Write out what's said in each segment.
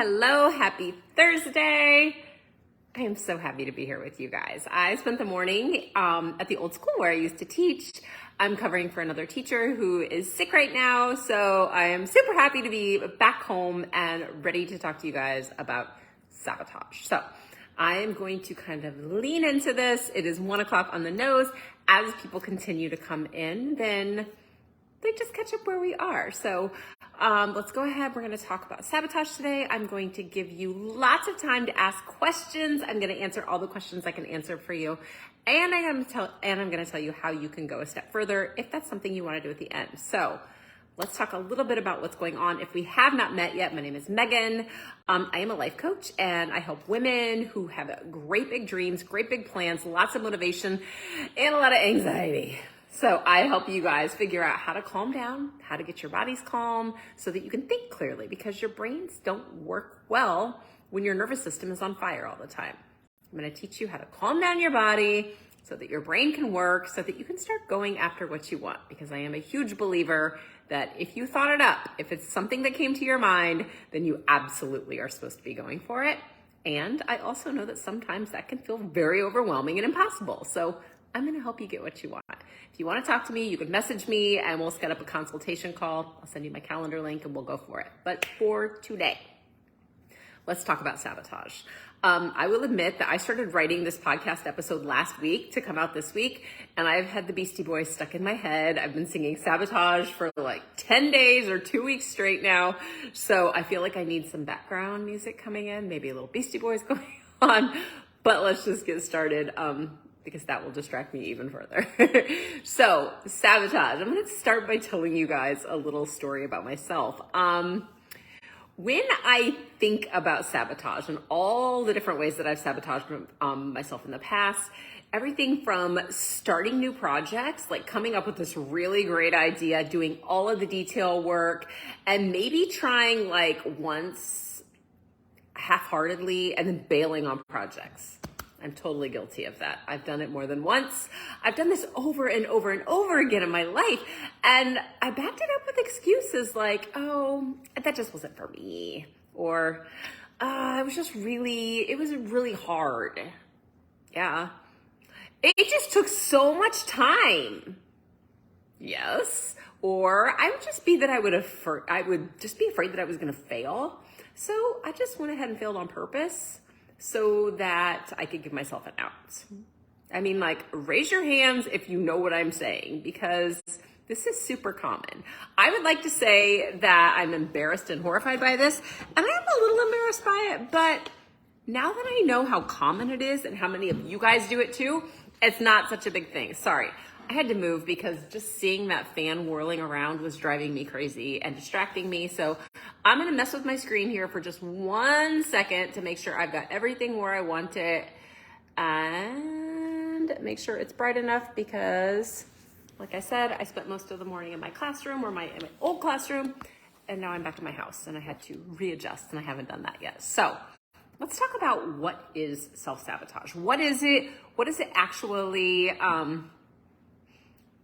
Hello, happy Thursday. I am so happy to be here with you guys. I spent the morning at the old school where I used to teach. I'm covering for another teacher who is sick right now, so I am super happy to be back home and ready to talk to you guys about sabotage. So I am going to kind of lean into this. It is 1 o'clock on the nose. As people continue to come in, then they just catch up where we are. So let's go ahead. We're going to talk about sabotage today. I'm going to give you lots of time to ask questions. I'm going to answer all the questions I can answer for you. And I'm going to tell you how you can go a step further if that's something you want to do at the end. So let's talk a little bit about what's going on. If we have not met yet, my name is Megan. I am a life coach and I help women who have great big dreams, great big plans, lots of motivation, and a lot of anxiety. So I help you guys figure out how to calm down, how to get your bodies calm so that you can think clearly, because your brains don't work well when your nervous system is on fire all the time. I'm going to teach you how to calm down your body so that your brain can work, so that you can start going after what you want. Because I am a huge believer that if you thought it up, if it's something that came to your mind, then you absolutely are supposed to be going for it. And I also know that sometimes that can feel very overwhelming and impossible. So I'm going to help you get what you want. If you want to talk to me, you can message me and we'll set up a consultation call. I'll send you my calendar link and we'll go for it. But for today, let's talk about sabotage. I will admit that I started writing this podcast episode last week to come out this week, and I've had the Beastie Boys stuck in my head. I've been singing Sabotage for like 10 days or 2 weeks straight now. So I feel like I need some background music coming in, maybe a little Beastie Boys going on, but let's just get started. Because that will distract me even further. So, sabotage. I'm going to start by telling you guys a little story about myself. When I think about sabotage and all the different ways that I've sabotaged myself in the past, everything from starting new projects, like coming up with this really great idea, doing all of the detail work, and maybe trying like once half-heartedly and then bailing on projects. I'm totally guilty of that. I've done it more than once. I've done this over and over and over again in my life. And I backed it up with excuses like, oh, that just wasn't for me. Or, it was really hard. Yeah. It just took so much time. Yes. Or I would just be that I would just be afraid that I was going to fail. So I just went ahead and failed on purpose, so that I could give myself an out. I mean, like, raise your hands if you know what I'm saying, because this is super common. I would like to say that I'm embarrassed and horrified by this, and I am a little embarrassed by it, but now that I know how common it is and how many of you guys do it too, it's not such a big thing. Sorry, I had to move because just seeing that fan whirling around was driving me crazy and distracting me. So I'm gonna mess with my screen here for just 1 second to make sure I've got everything where I want it and make sure it's bright enough, because like I said, I spent most of the morning in my classroom, or in my old classroom, and now I'm back in my house and I had to readjust, and I haven't done that yet. So let's talk about what is self-sabotage. What is it? What is it actually?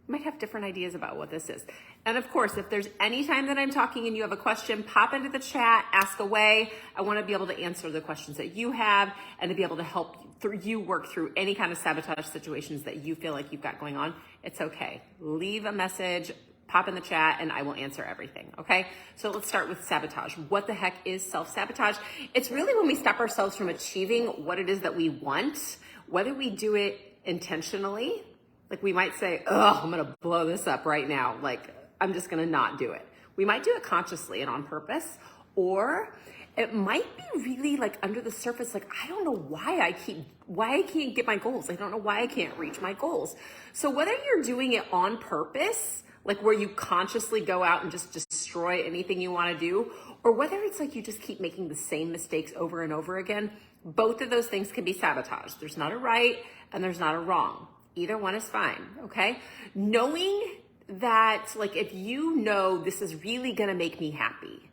Might have different ideas about what this is. And of course, if there's any time that I'm talking and you have a question, pop into the chat, ask away. I want to be able to answer the questions that you have and to be able to help you work through any kind of sabotage situations that you feel like you've got going on. It's okay. Leave a message, pop in the chat, and I will answer everything, okay? So let's start with sabotage. What the heck is self-sabotage? It's really when we stop ourselves from achieving what it is that we want, whether we do it intentionally. Like, we might say, oh, I'm going to blow this up right now. Like, I'm just going to not do it. We might do it consciously and on purpose, or it might be really like under the surface. Like, I don't know why I can't get my goals. I don't know why I can't reach my goals. So whether you're doing it on purpose, like where you consciously go out and just destroy anything you want to do, or whether it's like you just keep making the same mistakes over and over again, both of those things can be sabotage. There's not a right and there's not a wrong. Either one is fine, okay? Knowing that, like, if you know this is really gonna make me happy,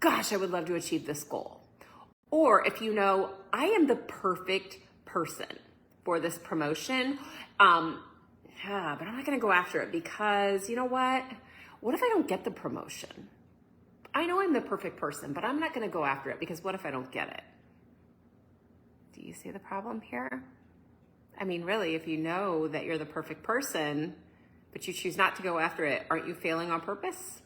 gosh, I would love to achieve this goal. Or if you know, I am the perfect person for this promotion, but I'm not gonna go after it because, you know what? What if I don't get the promotion? I know I'm the perfect person, but I'm not going to go after it because what if I don't get it? Do you see the problem here? I mean, really, if you know that you're the perfect person, but you choose not to go after it, aren't you failing on purpose?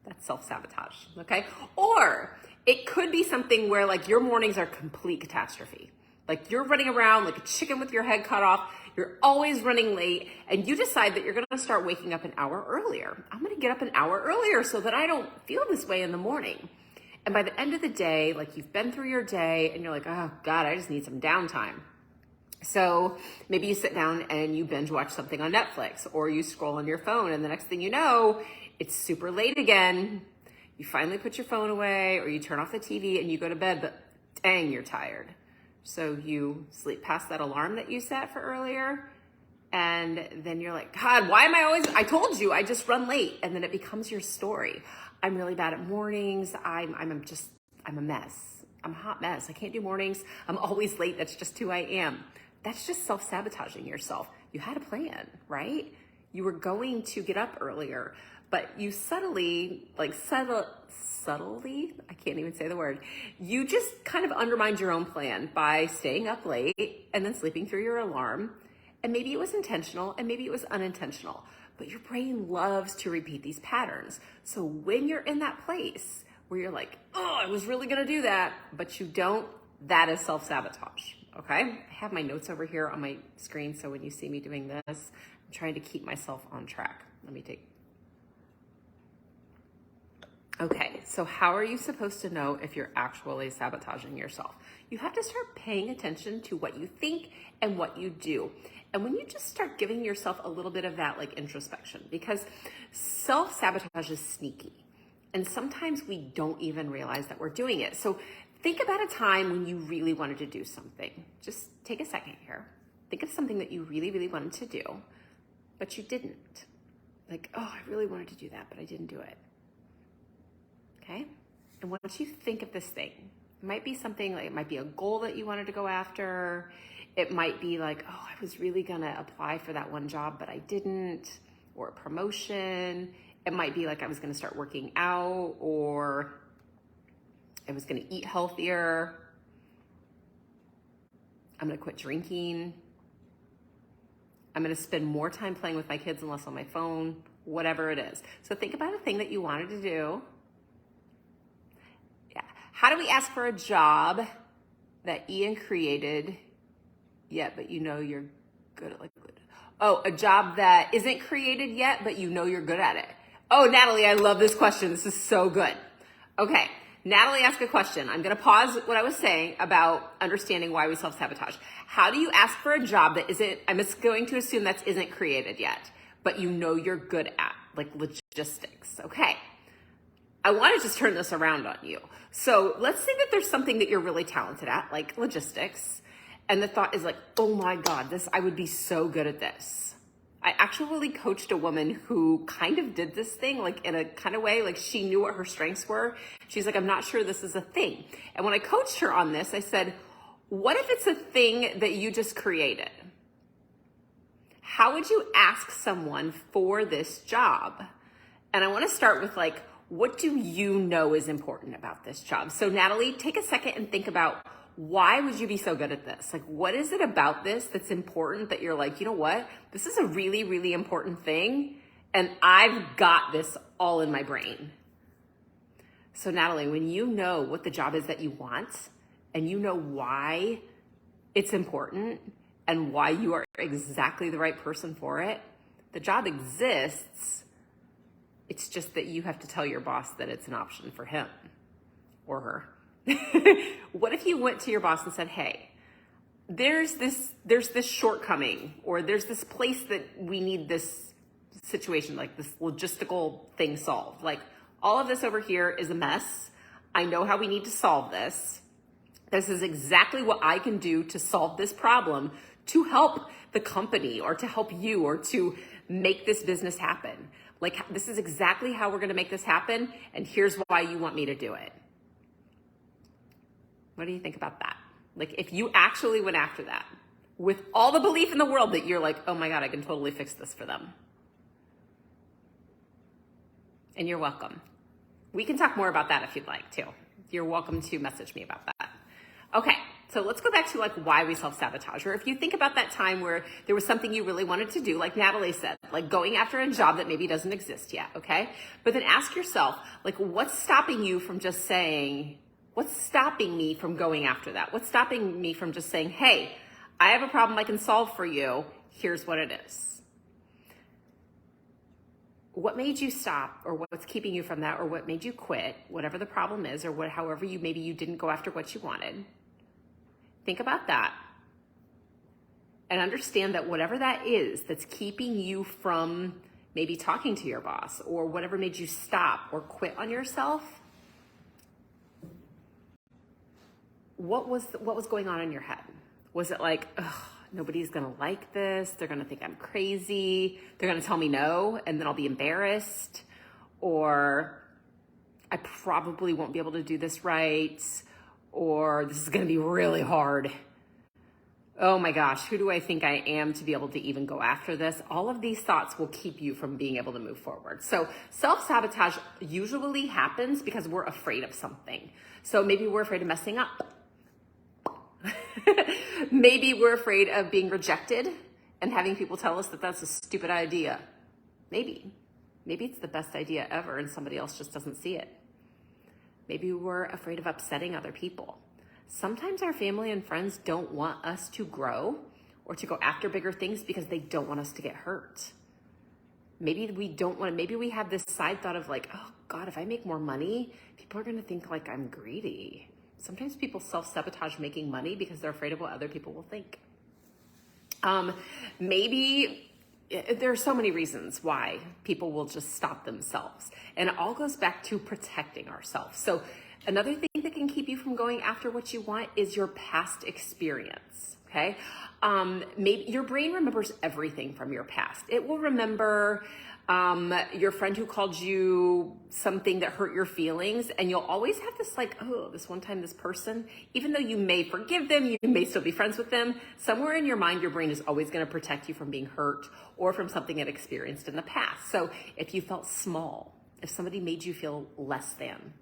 That's self-sabotage, okay? Or it could be something where like your mornings are complete catastrophe. Like you're running around like a chicken with your head cut off. You're always running late and you decide that you're gonna start waking up an hour earlier. I'm gonna get up an hour earlier so that I don't feel this way in the morning. And by the end of the day, like you've been through your day and you're like, oh God, I just need some downtime. So maybe you sit down and you binge watch something on Netflix or you scroll on your phone and the next thing you know, it's super late again. You finally put your phone away or you turn off the TV and you go to bed, but dang, you're tired. So you sleep past that alarm that you set for earlier. And then you're like, God, why am I always, I told you, I just run late. And then it becomes your story. I'm really bad at mornings. I'm a mess. I'm a hot mess. I can't do mornings. I'm always late. That's just who I am. That's just self-sabotaging yourself. You had a plan, right? You were going to get up earlier, but you subtly, I can't even say the word. You just kind of undermined your own plan by staying up late and then sleeping through your alarm. And maybe it was intentional and maybe it was unintentional, but your brain loves to repeat these patterns. So when you're in that place where you're like, oh, I was really gonna do that, but you don't, that is self-sabotage, okay? I have my notes over here on my screen, so when you see me doing this, I'm trying to keep myself on track. Okay, so how are you supposed to know if you're actually sabotaging yourself? You have to start paying attention to what you think and what you do. And when you just start giving yourself a little bit of that like introspection, because self-sabotage is sneaky. And sometimes we don't even realize that we're doing it. So think about a time when you really wanted to do something. Just take a second here. Think of something that you really, really wanted to do, but you didn't. Like, oh, I really wanted to do that, but I didn't do it. Okay? And once you think of this thing, it might be something like, it might be a goal that you wanted to go after. It might be like, oh, I was really gonna apply for that one job, but I didn't, or a promotion. It might be like I was gonna start working out, or I was gonna eat healthier. I'm gonna quit drinking. I'm gonna spend more time playing with my kids and less on my phone, whatever it is. So think about a thing that you wanted to do. How do we ask for a job that Ian created yet, but you know you're good at a job that isn't created yet, but you know you're good at it. Oh, Natalie, I love this question. This is so good. Okay, Natalie asked a question. I'm gonna pause what I was saying about understanding why we self-sabotage. How do you ask for a job that isn't, I'm just going to assume that isn't created yet, but you know you're good at, like logistics, okay? I want to just turn this around on you. So let's say that there's something that you're really talented at, like logistics. And the thought is like, oh my God, I would be so good at this. I actually coached a woman who kind of did this thing, like in a kind of way, like she knew what her strengths were. She's like, I'm not sure this is a thing. And when I coached her on this, I said, what if it's a thing that you just created? How would you ask someone for this job? And I want to start with like, what do you know is important about this job? So Natalie, take a second and think about, why would you be so good at this? Like, what is it about this that's important that you're like, you know what? This is a really, really important thing. And I've got this all in my brain. So Natalie, when you know what the job is that you want and you know why it's important and why you are exactly the right person for it, the job exists. It's just that you have to tell your boss that it's an option for him or her. What if you went to your boss and said, hey, there's this shortcoming, or there's this place that we need this situation, like this logistical thing solved. Like all of this over here is a mess. I know how we need to solve this. This is exactly what I can do to solve this problem, to help the company or to help you or to make this business happen. Like, this is exactly how we're going to make this happen, and here's why you want me to do it. What do you think about that? Like, if you actually went after that with all the belief in the world that you're like, oh my God, I can totally fix this for them. And you're welcome. We can talk more about that if you'd like to. You're welcome to message me about that. Okay, so let's go back to like why we self-sabotage. Or if you think about that time where there was something you really wanted to do, like Natalie said, like going after a job that maybe doesn't exist yet, okay? But then ask yourself, like, what's stopping you from just saying, what's stopping me from going after that? What's stopping me from just saying, hey, I have a problem I can solve for you. Here's what it is. What made you stop, or what's keeping you from that, or what made you quit, whatever the problem is, or what, however maybe you didn't go after what you wanted. Think about that and understand that whatever that is that's keeping you from maybe talking to your boss, or whatever made you stop or quit on yourself, what was going on in your head? Was it like, ugh, nobody's gonna like this, they're gonna think I'm crazy, they're gonna tell me no, and then I'll be embarrassed, or I probably won't be able to do this right, or this is gonna be really hard. Oh my gosh, who do I think I am to be able to even go after this? All of these thoughts will keep you from being able to move forward. So self-sabotage usually happens because we're afraid of something. So maybe we're afraid of messing up. Maybe we're afraid of being rejected and having people tell us that that's a stupid idea. Maybe it's the best idea ever and somebody else just doesn't see it. Maybe we're afraid of upsetting other people. Sometimes our family and friends don't want us to grow or to go after bigger things because they don't want us to get hurt. Maybe we have this side thought of like, oh God, if I make more money, people are gonna think like I'm greedy. Sometimes people self-sabotage making money because they're afraid of what other people will think. Maybe there are so many reasons why people will just stop themselves. And it all goes back to protecting ourselves. So another thing that can keep you from going after what you want is your past experience, okay? Maybe your brain remembers everything from your past. It will remember your friend who called you something that hurt your feelings, and you'll always have this like, oh, this one time this person, even though you may forgive them, you may still be friends with them, somewhere in your mind, your brain is always gonna protect you from being hurt or from something it experienced in the past. So if you felt small, if somebody made you feel less than,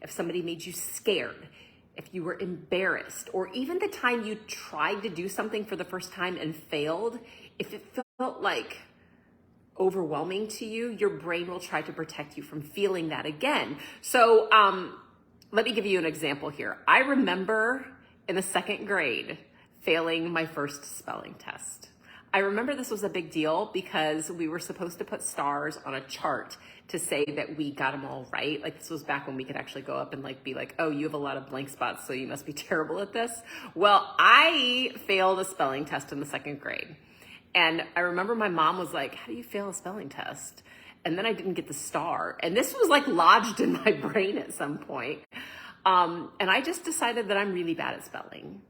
if somebody made you scared, if you were embarrassed, or even the time you tried to do something for the first time and failed, if it felt like overwhelming to you, your brain will try to protect you from feeling that again. So let me give you an example here. I remember in the second grade failing my first spelling test. I remember this was a big deal because we were supposed to put stars on a chart to say that we got them all right. Like this was back when we could actually go up and like be like, oh, you have a lot of blank spots, so you must be terrible at this. Well, I failed a spelling test in the second grade. And I remember my mom was like, how do you fail a spelling test? And then I didn't get the star. And this was like lodged in my brain at some point. And I just decided that I'm really bad at spelling.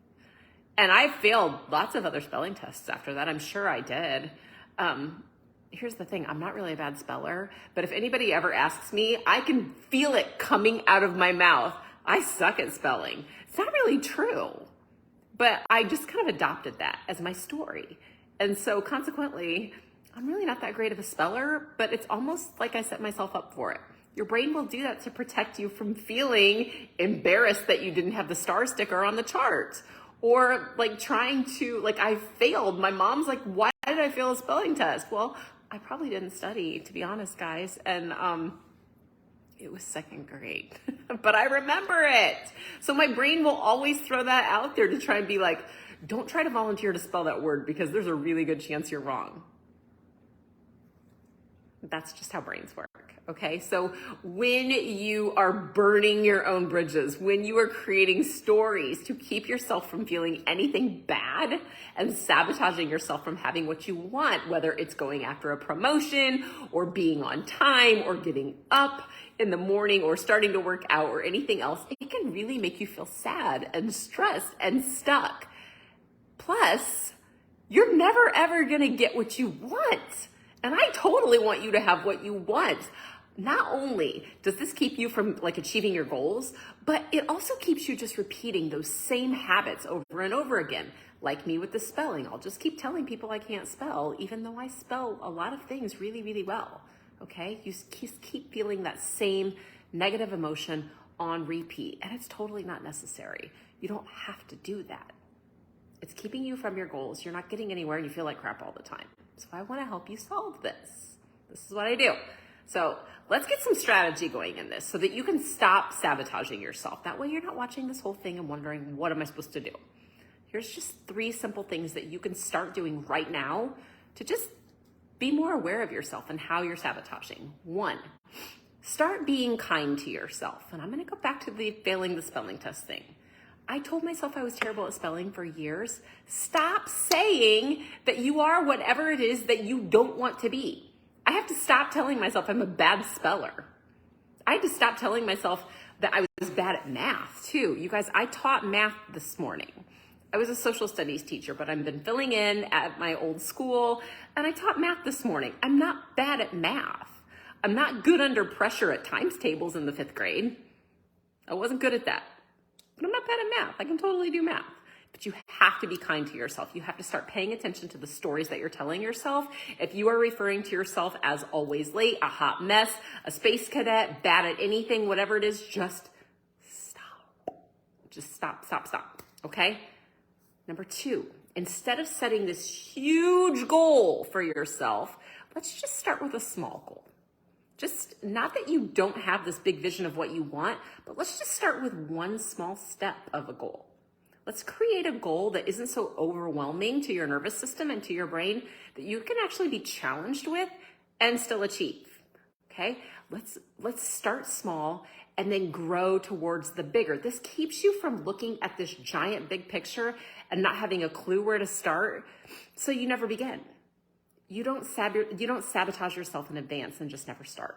And I failed lots of other spelling tests after that. I'm sure I did. Here's the thing. I'm not really a bad speller, but if anybody ever asks me, I can feel it coming out of my mouth. I suck at spelling. It's not really true, but I just kind of adopted that as my story. And so consequently, I'm really not that great of a speller, but it's almost like I set myself up for it. Your brain will do that to protect you from feeling embarrassed that you didn't have the star sticker on the chart. Or like trying to, like I failed. My mom's like, why did I fail a spelling test? Well, I probably didn't study, to be honest, guys. And it was second grade, but I remember it. So my brain will always throw that out there to try and be like, don't try to volunteer to spell that word because there's a really good chance you're wrong. That's just how brains work, okay? So when you are burning your own bridges, when you are creating stories to keep yourself from feeling anything bad and sabotaging yourself from having what you want, whether it's going after a promotion or being on time or getting up in the morning or starting to work out or anything else, it can really make you feel sad and stressed and stuck. Plus, you're never ever gonna get what you want. And I totally want you to have what you want. Not only does this keep you from like achieving your goals, but it also keeps you just repeating those same habits over and over again. Like me with the spelling, I'll just keep telling people I can't spell, even though I spell a lot of things really, really well. Okay, you just keep feeling that same negative emotion on repeat, and it's totally not necessary. You don't have to do that. It's keeping you from your goals. You're not getting anywhere and you feel like crap all the time. So I want to help you solve this. This is what I do. So let's get some strategy going in this so that you can stop sabotaging yourself. That way you're not watching this whole thing and wondering, what am I supposed to do? Here's just 3 simple things that you can start doing right now to just be more aware of yourself and how you're sabotaging. 1, start being kind to yourself. And I'm going to go back to the failing the spelling test thing. I told myself I was terrible at spelling for years. Stop saying that you are whatever it is that you don't want to be. I have to stop telling myself I'm a bad speller. I had to stop telling myself that I was bad at math too. You guys, I taught math this morning. I was a social studies teacher, but I've been filling in at my old school, and I taught math this morning. I'm not bad at math. I'm not good under pressure at times tables in the 5th grade. I wasn't good at that. But I'm not bad at math. I can totally do math. But you have to be kind to yourself. You have to start paying attention to the stories that you're telling yourself. If you are referring to yourself as always late, a hot mess, a space cadet, bad at anything, whatever it is, just stop. Just stop. Okay? Number 2, instead of setting this huge goal for yourself, let's just start with a small goal. Just not that you don't have this big vision of what you want, but let's just start with one small step of a goal. Let's create a goal that isn't so overwhelming to your nervous system and to your brain that you can actually be challenged with and still achieve. Okay? Let's start small and then grow towards the bigger. This keeps you from looking at this giant big picture and not having a clue where to start, so you never begin. You don't sabotage yourself in advance and just never start.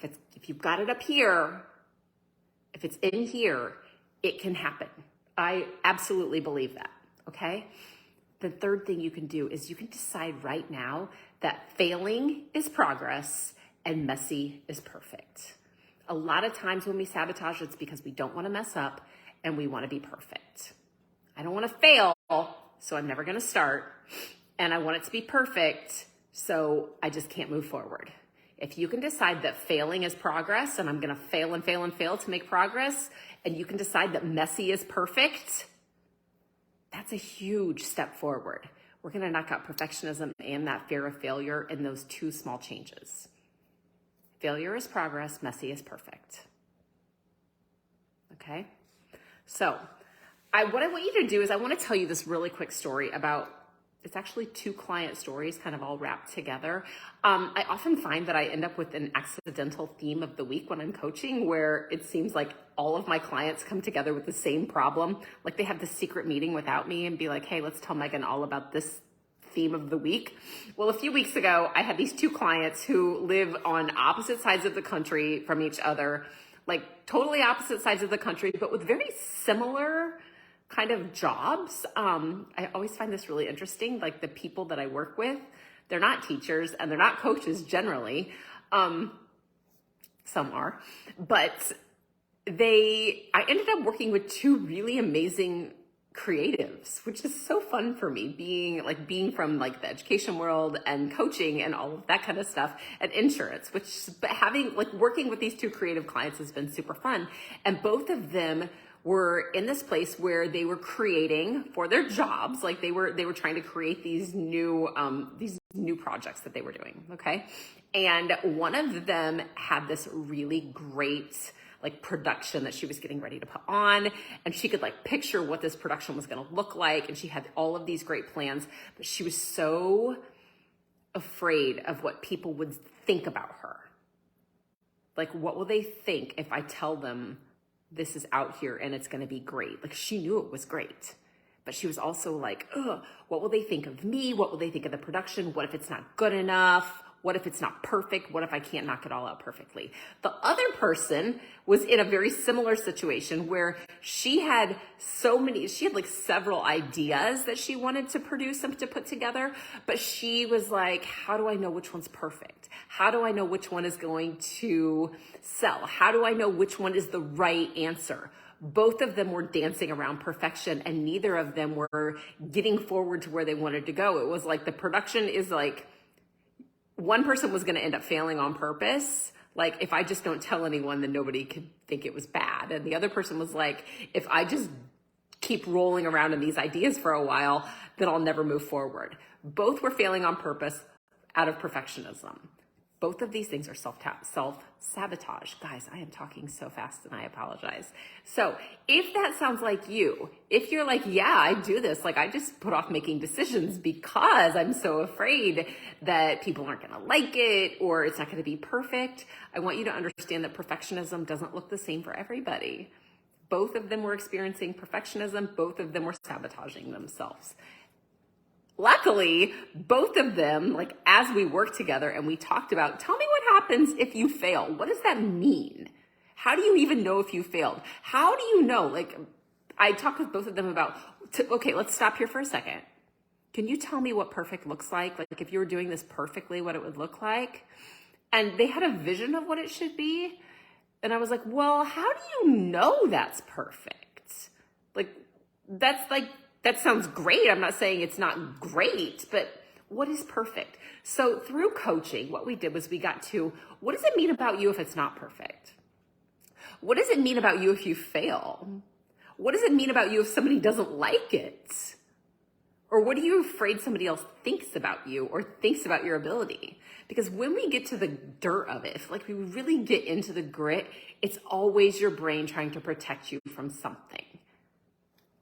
If you've got it up here, if it's in here, it can happen. I absolutely believe that, okay? The 3rd thing you can do is you can decide right now that failing is progress and messy is perfect. A lot of times when we sabotage, it's because we don't want to mess up and we want to be perfect. I don't want to fail, so I'm never going to start. And I want it to be perfect, so I just can't move forward. If you can decide that failing is progress, and I'm going to fail and fail and fail to make progress, and you can decide that messy is perfect, that's a huge step forward. We're going to knock out perfectionism and that fear of failure in those 2 small changes. Failure is progress, messy is perfect. Okay? So, what I want you to do is I want to tell you this really quick story about, it's actually 2 client stories kind of all wrapped together. I often find that I end up with an accidental theme of the week when I'm coaching, where it seems like all of my clients come together with the same problem. Like they have this secret meeting without me and be like, hey, let's tell Megan all about this theme of the week. Well, a few weeks ago, I had these 2 clients who live on opposite sides of the country from each other, like totally opposite sides of the country, but with very similar kind of jobs. I always find this really interesting. Like the people that I work with, they're not teachers and they're not coaches generally. Some are, but I ended up working with 2 really amazing creatives, which is so fun for me, being from like the education world and coaching and all of that kind of stuff, and insurance, working with these 2 creative clients has been super fun. And both of them were in this place where they were creating for their jobs, like they were trying to create these new projects that they were doing, okay? And one of them had this really great like production that she was getting ready to put on, and she could like picture what this production was going to look like, and she had all of these great plans, but she was so afraid of what people would think about her. Like, what will they think if I tell them this is out here and it's going to be great? Like, she knew it was great, but she was also like, ugh, what will they think of me? What will they think of the production? What if it's not good enough? What if it's not perfect? What if I can't knock it all out perfectly? The other person was in a very similar situation where she had like several ideas that she wanted to produce and to put together, but she was like, how do I know which one's perfect? How do I know which one is going to sell? How do I know which one is the right answer? Both of them were dancing around perfection, and neither of them were getting forward to where they wanted to go. It was like the production is like, one person was going to end up failing on purpose Like, if I just don't tell anyone, then nobody could think it was bad. And the other person was like, if I just keep rolling around in these ideas for a while, then I'll never move forward. Both were failing on purpose out of perfectionism. Both of these things are self-sabotage. Guys, I am talking so fast and I apologize. So if that sounds like you, if you're like, yeah, I do this, like I just put off making decisions because I'm so afraid that people aren't gonna like it or it's not gonna be perfect, I want you to understand that perfectionism doesn't look the same for everybody. Both of them were experiencing perfectionism. Both of them were sabotaging themselves. Luckily, both of them, like as we worked together and we talked about, tell me what happens if you fail. What does that mean? How do you even know if you failed? How do you know? Like, I talked with both of them about, okay, let's stop here for a second. Can you tell me what perfect looks like? Like if you were doing this perfectly, what it would look like? And they had a vision of what it should be. And I was like, well, how do you know that's perfect? That sounds great. I'm not saying it's not great, but what is perfect? So through coaching, what we did was we got to, what does it mean about you if it's not perfect? What does it mean about you if you fail? What does it mean about you if somebody doesn't like it? Or what are you afraid somebody else thinks about you or thinks about your ability? Because when we get to the dirt of it, like we really get into the grit, it's always your brain trying to protect you from something.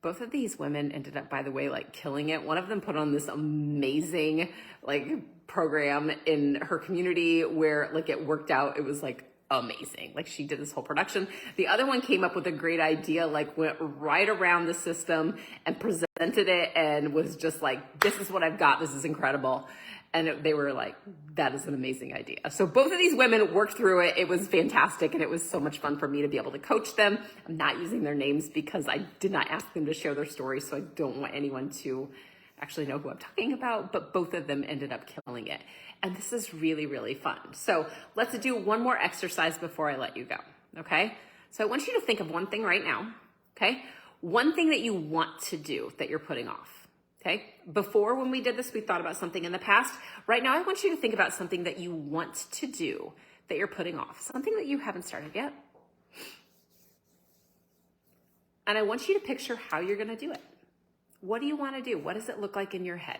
Both of these women ended up, by the way, like killing it. One of them put on this amazing like program in her community where like it worked out. It was like amazing. Like she did this whole production. The other one came up with a great idea, like went right around the system and presented it and was just like, this is what I've got. This is incredible. And they were like, that is an amazing idea. So both of these women worked through it. It was fantastic. And it was so much fun for me to be able to coach them. I'm not using their names because I did not ask them to share their story. So I don't want anyone to actually know who I'm talking about, but both of them ended up killing it. And this is really, really fun. So let's do one more exercise before I let you go. Okay. So I want you to think of one thing right now. Okay. One thing that you want to do that you're putting off. Okay. Before, when we did this, we thought about something in the past. Right now, I want you to think about something that you want to do that you're putting off, something that you haven't started yet. And I want you to picture how you're going to do it. What do you want to do? What does it look like in your head?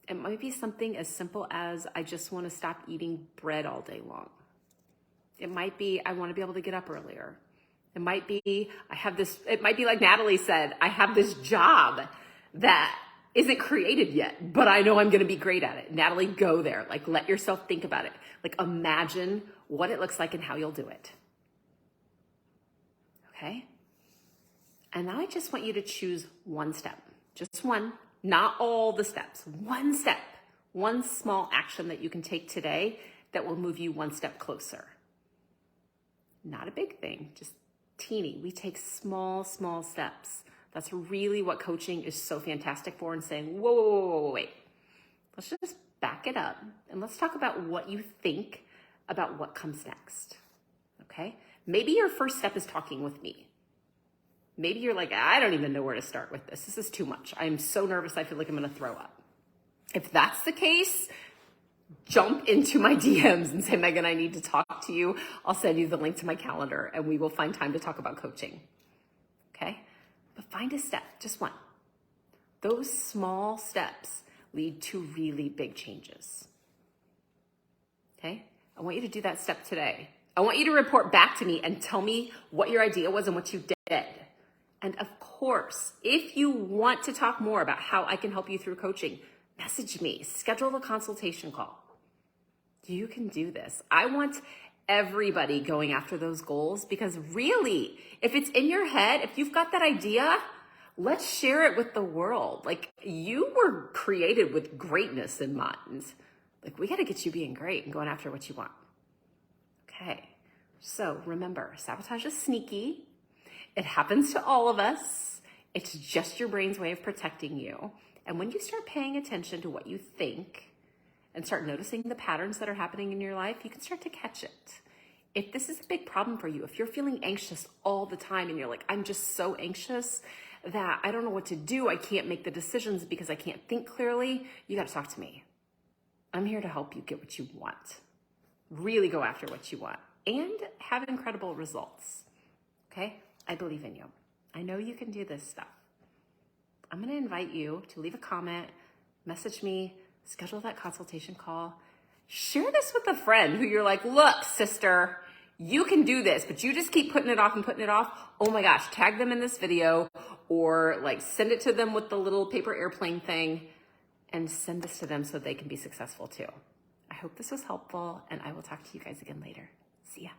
It might be something as simple as, I just want to stop eating bread all day long. It might be, I want to be able to get up earlier. It might be, it might be like Natalie said, I have this job that isn't created yet, but I know I'm going to be great at it. Natalie, go there. Like, let yourself think about it. Like, imagine what it looks like and how you'll do it. Okay? And now I just want you to choose one step, just one, not all the steps, one step, one small action that you can take today that will move you one step closer. Not a big thing, just teeny. We take small steps. That's really what coaching is so fantastic for, and saying, whoa, wait. Let's just back it up and let's talk about what you think about what comes next. Okay? Maybe your first step is talking with me. Maybe you're like, I don't even know where to start with this. This is too much. I'm so nervous. I feel like I'm going to throw up. If that's the case, jump into my DMs and say, Megan, I need to talk to you. I'll send you the link to my calendar and we will find time to talk about coaching. Okay? But find a step, just one. Those small steps lead to really big changes. Okay? I want you to do that step today. I want you to report back to me and tell me what your idea was and what you did. And of course, if you want to talk more about how I can help you through coaching, message me, schedule a consultation call. You can do this. I want everybody going after those goals because really, if it's in your head, if you've got that idea, let's share it with the world. Like, you were created with greatness in mind. Like, we got to get you being great and going after what you want. Okay. So remember, sabotage is sneaky. It happens to all of us. It's just your brain's way of protecting you. And when you start paying attention to what you think and start noticing the patterns that are happening in your life, you can start to catch it. If this is a big problem for you, if you're feeling anxious all the time and you're like, I'm just so anxious that I don't know what to do, I can't make the decisions because I can't think clearly, you got to talk to me. I'm here to help you get what you want. really go after what you want, and have incredible results. Okay? I believe in you. I know you can do this stuff. I'm going to invite you to leave a comment, message me, schedule that consultation call. Share this with a friend who you're like, look, sister, you can do this, but you just keep putting it off and putting it off. Oh my gosh, tag them in this video, or like send it to them with the little paper airplane thing, and send this to them so they can be successful too. I hope this was helpful, and I will talk to you guys again later. See ya.